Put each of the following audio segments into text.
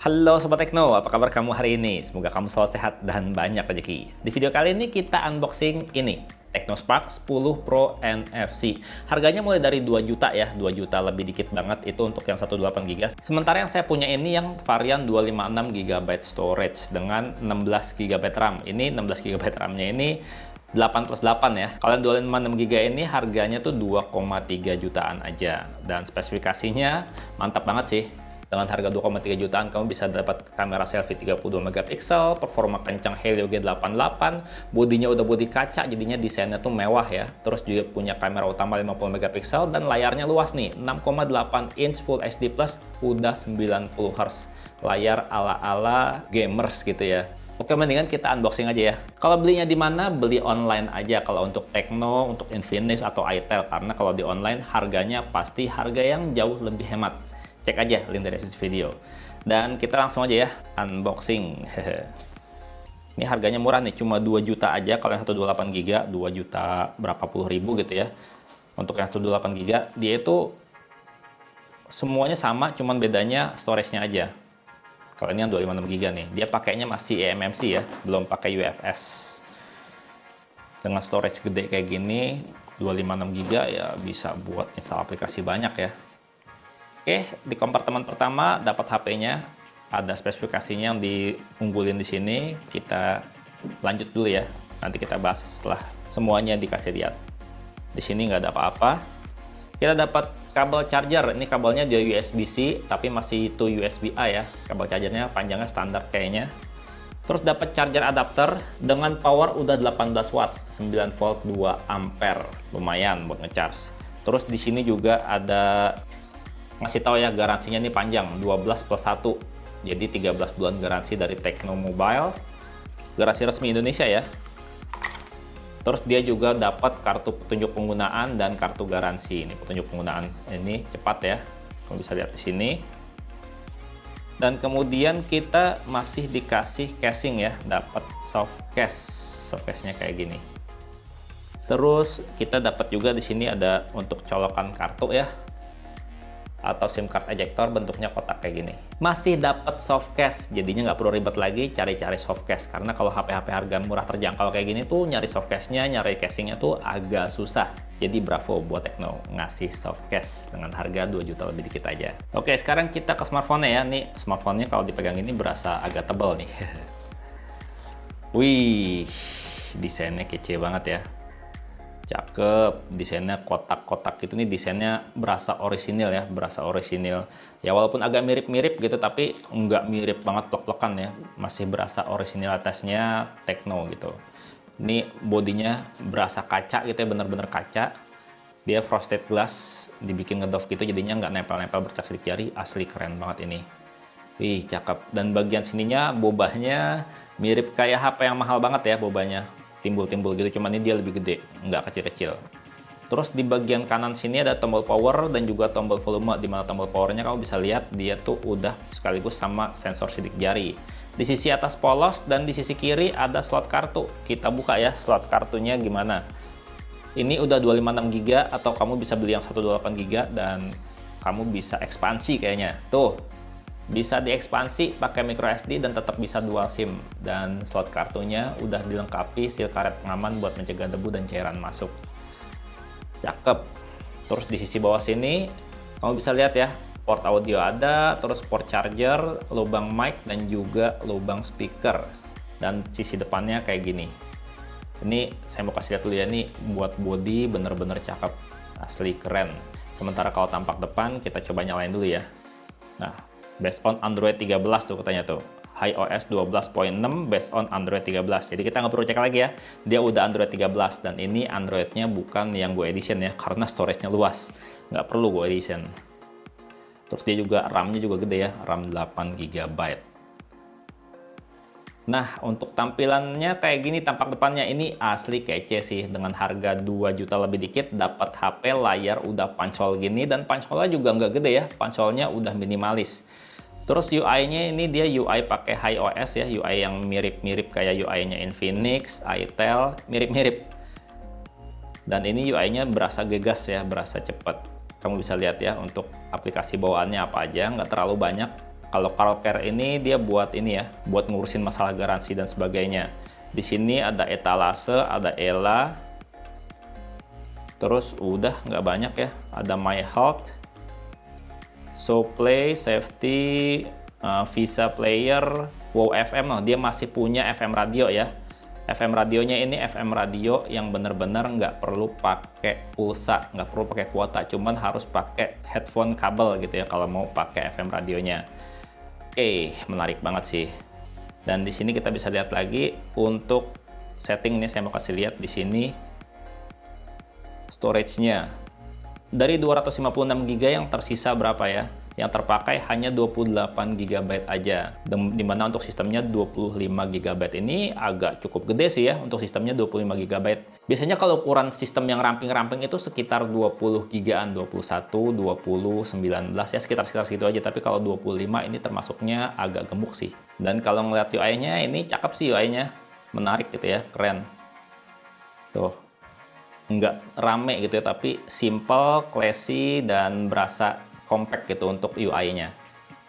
Halo Sobat Tekno, apa kabar kamu hari ini? Semoga kamu selalu sehat dan banyak rezeki. Di video kali ini kita unboxing ini, TeknoSpark 10 Pro NFC. Harganya mulai dari 2 juta ya, 2 juta lebih dikit banget itu untuk yang 128 GB. Sementara yang saya punya ini yang varian 256 GB storage dengan 16 GB RAM. Ini 16 GB RAM-nya ini 8 plus 8 ya. Kalau 256 GB ini harganya tuh 2,3 jutaan aja. Dan spesifikasinya mantap banget sih. Dengan harga 2,3 jutaan, kamu bisa dapat kamera selfie 32 megapiksel, performa kencang Helio G88, bodinya udah bodi kaca, jadinya desainnya tuh mewah ya. Terus juga punya kamera utama 50 megapiksel, dan layarnya luas nih, 6,8 inch Full HD+, udah 90 Hz. Layar ala-ala gamers gitu ya. Oke, mendingan kita unboxing aja ya. Kalau belinya di mana? Beli online aja kalau untuk Tekno, untuk Infinix, atau itel. Karena kalau di online, harganya pasti harga yang jauh lebih hemat. Cek aja link dari deskripsi video. Dan kita langsung aja ya unboxing. Ini harganya murah nih, cuma 2 juta aja kalau yang 128 GB, 2 juta berapa puluh ribu gitu ya. Untuk yang 128 GB, dia itu semuanya sama, cuman bedanya storage-nya aja. Kalau ini yang 256 GB nih, dia pakainya masih eMMC ya, belum pakai UFS. Dengan storage gede kayak gini, 256 GB ya bisa buat install aplikasi banyak ya. Oke, di kompartemen pertama dapat HP-nya, ada spesifikasinya yang diunggulin di sini. Kita lanjut dulu ya, nanti kita bahas setelah semuanya dikasih lihat. Di sini nggak ada apa-apa. Kita dapat kabel charger, ini kabelnya dia USB-C, tapi masih itu USB-A ya. Kabel chargernya panjangnya standar kayaknya. Terus dapat charger adapter dengan power udah 18 watt, 9 volt 2 ampere, lumayan buat ngecharge. Terus di sini juga ada ngasih tahu ya, garansinya ini panjang, 12 plus 1, jadi 13 bulan garansi dari Tekno Mobile, garansi resmi Indonesia ya. Terus dia juga dapat kartu petunjuk penggunaan dan kartu garansi. Ini petunjuk penggunaan ini cepat ya, kamu bisa lihat di sini. Dan kemudian kita masih dikasih casing ya, dapat soft case-nya kayak gini. Terus kita dapat juga di sini ada untuk colokan kartu ya, atau SIM card ejector, bentuknya kotak kayak gini. Masih dapat soft case, jadinya nggak perlu ribet lagi cari-cari soft case, karena kalau HP-HP harga murah terjangkau kayak gini tuh nyari soft case-nya, nyari casingnya tuh agak susah. Jadi bravo buat Tekno ngasih soft case dengan harga 2 juta lebih dikit aja. Oke, sekarang kita ke smartphone-nya ya. Nih smartphone-nya kalau dipegang ini berasa agak tebal nih. Wih, desainnya kece banget ya. Cakep, desainnya kotak-kotak gitu nih, desainnya berasa orisinil ya, berasa orisinil. Ya walaupun agak mirip-mirip gitu, tapi nggak mirip banget plek-plekan ya, masih berasa orisinilitasnya Tekno gitu. Ini bodinya berasa kaca gitu ya, bener-bener kaca. Dia frosted glass, dibikin ngedove gitu, jadinya nggak nempel-nempel bercak-sidik jari, asli keren banget ini. Wih, cakep. Dan bagian sininya bobahnya mirip kayak HP yang mahal banget ya, bobahnya. Timbul-timbul gitu, cuman ini dia lebih gede, nggak kecil-kecil. Terus di bagian kanan sini ada tombol power dan juga tombol volume. Di mana tombol powernya kamu bisa lihat dia tuh udah sekaligus sama sensor sidik jari. Di sisi atas polos dan di sisi kiri ada slot kartu. Kita buka ya slot kartunya gimana. Ini udah 256 GB atau kamu bisa beli yang 128 GB dan kamu bisa ekspansi kayaknya. Tuh, bisa diekspansi pakai micro SD dan tetap bisa dual SIM. Dan slot kartunya udah dilengkapi seal karet pengaman buat mencegah debu dan cairan masuk. Cakep. Terus di sisi bawah sini kamu bisa lihat ya, port audio ada, terus port charger, lubang mic, dan juga lubang speaker. Dan sisi depannya kayak gini. Ini saya mau kasih lihat dulu ya, nih buat body bener-bener cakep, asli keren. Sementara kalau tampak depan kita coba nyalain dulu ya. Nah, based on Android 13 tuh katanya tuh. iOS 12.6 based on Android 13. Jadi kita nggak perlu cek lagi ya. Dia udah Android 13 dan ini Androidnya bukan yang Go Edition ya, karena storage-nya luas. Nggak perlu Go Edition. Terus dia juga RAM-nya juga gede ya, RAM 8 GB. Nah, untuk tampilannya kayak gini tampak depannya, ini asli kece sih. Dengan harga 2 juta lebih dikit dapat HP layar udah pancol gini, dan pancolnya juga nggak gede ya, pancolnya udah minimalis. Terus UI-nya ini dia UI pakai HiOS ya, UI yang mirip-mirip kayak UI-nya Infinix, itel, mirip-mirip. Dan ini UI-nya berasa gegas ya, berasa cepat. Kamu bisa lihat ya untuk aplikasi bawaannya apa aja, nggak terlalu banyak. Kalau CarCare ini dia buat ini ya, buat ngurusin masalah garansi dan sebagainya. Di sini ada etalase, ada ELA, terus udah nggak banyak ya. Ada My Health, SoPlay, Safety, Visa Player, Wow FM. Nah, dia masih punya FM radio ya. FM radionya ini FM radio yang benar-benar nggak perlu pakai pulsa, nggak perlu pakai kuota, cuman harus pakai headphone kabel gitu ya kalau mau pakai FM radionya. Oke, menarik banget sih. Dan di sini kita bisa lihat lagi untuk setting ini, saya mau kasih lihat di sini storage-nya. Dari 256 GB yang tersisa berapa ya? Yang terpakai hanya 28 GB aja. Dimana untuk sistemnya 25 GB ini agak cukup gede sih ya untuk sistemnya 25 GB. Biasanya kalau ukuran sistem yang ramping-ramping itu sekitar 20 GB-an, 21, 20, 19 ya sekitar segitu aja. Tapi kalau 25 ini termasuknya agak gemuk sih. Dan kalau ngeliat UI-nya ini cakep sih UI-nya. Menarik gitu ya, keren. Tuh. Nggak rame gitu ya, tapi simple, classy, dan berasa compact gitu untuk UI-nya.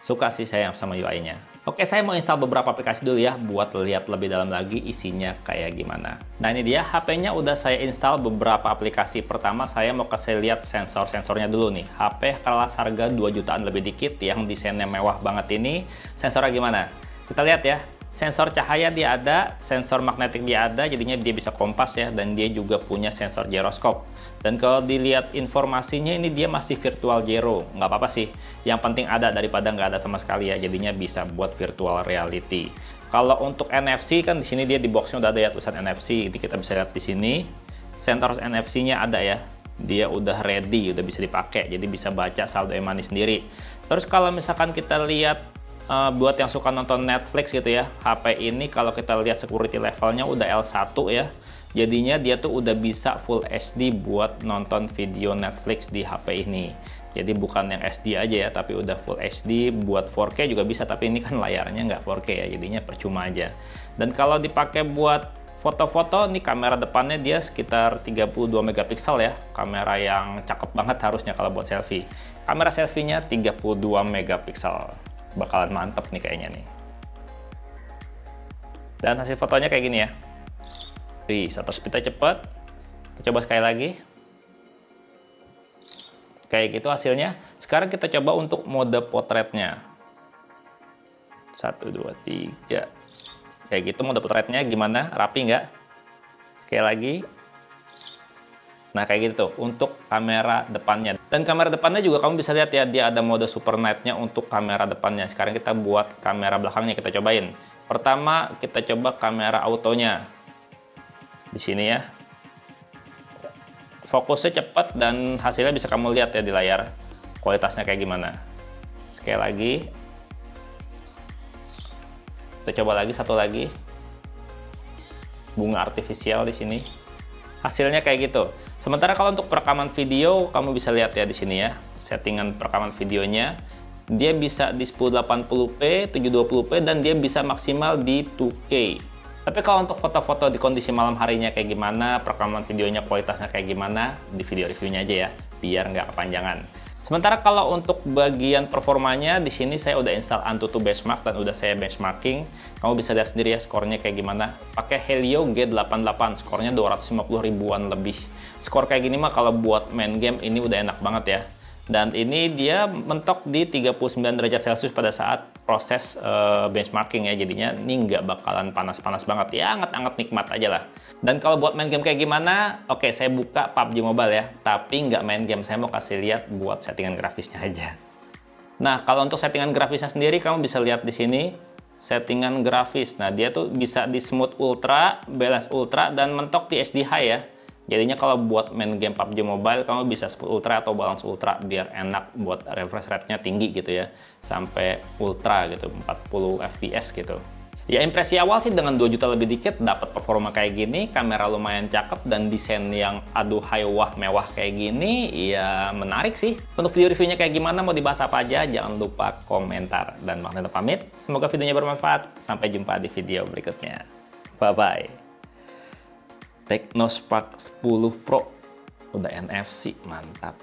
Suka sih saya sama UI-nya. Oke, saya mau install beberapa aplikasi dulu ya, buat lihat lebih dalam lagi isinya kayak gimana. Nah ini dia, HP-nya udah saya install beberapa aplikasi. Pertama saya mau kasih lihat sensor-sensornya dulu nih. HP kelas harga 2 jutaan lebih dikit, yang desainnya mewah banget ini. Sensornya gimana? Kita lihat ya. Sensor cahaya dia ada, sensor magnetik dia ada, jadinya dia bisa kompas ya, dan dia juga punya sensor gyroscope. Dan kalau dilihat informasinya ini dia masih virtual gyro, nggak apa-apa sih. Yang penting ada daripada nggak ada sama sekali ya, jadinya bisa buat virtual reality. Kalau untuk NFC kan di sini dia di boxnya udah ada ya tulisan NFC, jadi kita bisa lihat di sini. Sensor NFC-nya ada ya, dia udah ready, udah bisa dipakai, jadi bisa baca saldo e-money sendiri. Terus kalau misalkan kita lihat buat yang suka nonton Netflix gitu ya, HP ini kalau kita lihat security levelnya udah L1 ya, jadinya dia tuh udah bisa Full HD buat nonton video Netflix di HP ini. Jadi bukan yang SD aja ya, tapi udah Full HD, buat 4K juga bisa, tapi ini kan layarnya nggak 4K ya, jadinya percuma aja. Dan kalau dipakai buat foto-foto, nih kamera depannya dia sekitar 32 megapiksel ya, kamera yang cakep banget harusnya kalau buat selfie. Kamera selfie-nya 32 megapiksel. Bakalan mantep nih kayaknya nih. Dan hasil fotonya kayak gini ya. Shutter speed-nya cepet. Kita coba sekali lagi. Kayak gitu hasilnya. Sekarang kita coba untuk mode potretnya. 1, 2, 3. Kayak gitu mode potretnya gimana? Rapi nggak? Sekali lagi. Nah kayak gitu untuk kamera depannya. Dan kamera depannya juga kamu bisa lihat ya, dia ada mode super night-nya untuk kamera depannya. Sekarang kita buat kamera belakangnya, kita cobain. Pertama kita coba kamera autonya. Di sini ya. Fokusnya cepat dan hasilnya bisa kamu lihat ya di layar. Kualitasnya kayak gimana. Sekali lagi. Kita coba lagi satu lagi. Bunga artifisial di sini. Hasilnya kayak gitu. Sementara kalau untuk perekaman video, kamu bisa lihat ya di sini ya, settingan perekaman videonya. Dia bisa di 1080p, 720p, dan dia bisa maksimal di 2K. Tapi kalau untuk foto-foto di kondisi malam harinya kayak gimana, perekaman videonya kualitasnya kayak gimana, di video reviewnya aja ya, biar nggak kepanjangan. Sementara kalau untuk bagian performanya, di sini saya udah install Antutu Benchmark dan udah saya benchmarking. Kamu bisa lihat sendiri ya skornya kayak gimana. Pakai Helio G88, skornya 250 ribuan lebih. Skor kayak gini mah kalau buat main game ini udah enak banget ya. Dan ini dia mentok di 39 derajat Celcius pada saat proses benchmarking ya. Jadinya ini nggak bakalan panas-panas banget. Ya anget-anget nikmat aja lah. Dan kalau buat main game kayak gimana? Oke, saya buka PUBG Mobile ya. Tapi nggak main game, saya mau kasih lihat buat settingan grafisnya aja. Nah, kalau untuk settingan grafisnya sendiri, kamu bisa lihat di sini. Settingan grafis. Nah, dia tuh bisa di Smooth Ultra, Balance Ultra, dan mentok di HD High ya. Jadinya kalau buat main game PUBG Mobile, kamu bisa Smooth Ultra atau Balance Ultra biar enak buat refresh rate-nya tinggi gitu ya. Sampai Ultra gitu, 40 FPS gitu. Ya impresi awal sih dengan 2 juta lebih dikit dapat performa kayak gini, kamera lumayan cakep dan desain yang aduhai wah mewah kayak gini, ya menarik sih. Untuk video reviewnya kayak gimana, mau dibahas apa aja, jangan lupa komentar. Dan Magneto pamit, semoga videonya bermanfaat. Sampai jumpa di video berikutnya. Bye-bye. Technospark 10 Pro udah NFC, mantap.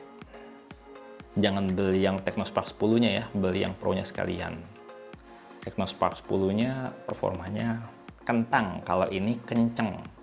Jangan beli yang Technospark 10-nya ya, beli yang Pro-nya sekalian. Technospark 10-nya performanya kentang, kalau ini kenceng.